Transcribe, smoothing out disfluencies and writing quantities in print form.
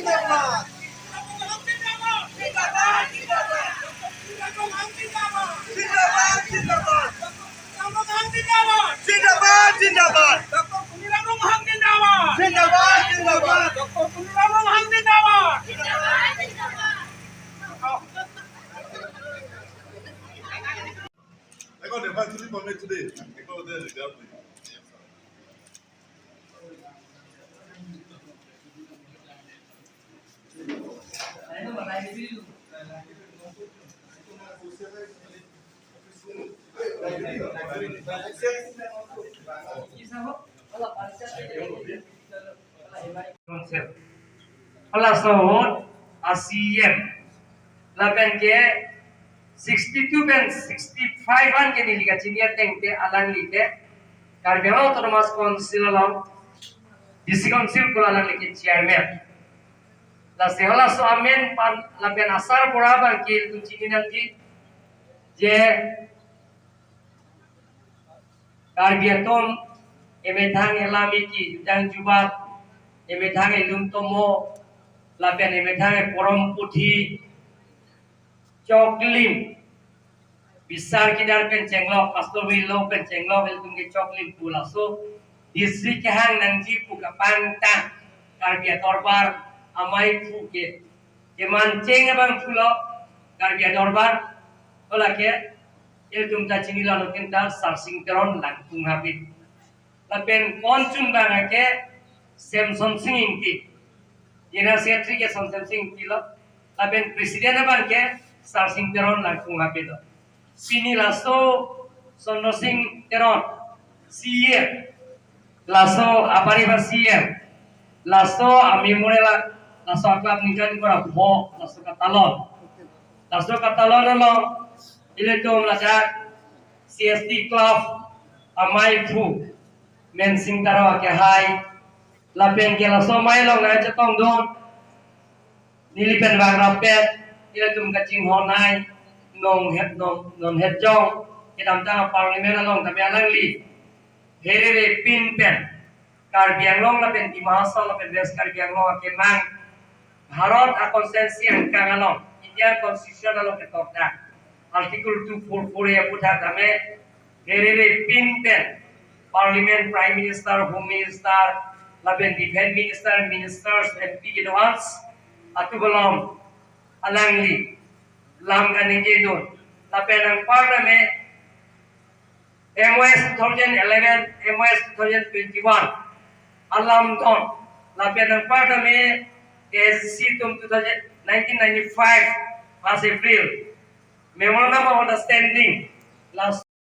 I got the factory permit today. I go there and help me. Concept. Alas nohon ASEAN. Lapan ke 62 ben 65 an ke niliga cinia tengte alang lite. Karbela Autonomous Council along DC Council kula alang like chairman. La sehola so amen pan lapen asar puraban kil tu cini nanti je Karbiatom emethang elami ki jang jubat emethang elum tomo lapen emethang korom puthi choklim bisar kidar pen cenglok pastor willow pen cenglok el tungge choklim pula so district hang nangji puka panta Karbia torbar amai puke keman ceng abang pulo Karbia torbar ola ke el tumta cini lalo kenta sarsing teron langtung habit lapen koncun banga ke Samson Singh ki general secretary ke Samson Singh ki lo lapen presiden abang ke sarsing teron langtung habit sini laso Sono Singh teron CM laso apari ba CM laso ami morela laso aklap nikan kora ho laso katalon lo ile tom lajak CST club amai fu men sing taro ke hai lapen ke laso mai lo na chatong don nilipen bang rapet ile tum kaching honai nong het jong ke dam ta parliament along ta alang li herere pin pen Karbi Anglong lapen di mahasal lapen West Karbi Anglong ke mang Bharat a konsensi ang kangalong India Constitution along ke tokta Article 244 ya putha dame herere pin pen Parliament Prime Minister Home Minister lapen Defense Minister Ministers MP gedwans atu belum alangli lam kanenge don lapen ang parliament MOS 2011 MOS 2021 alam don lapen ang parliament SC 1995 as April memorandum of understanding last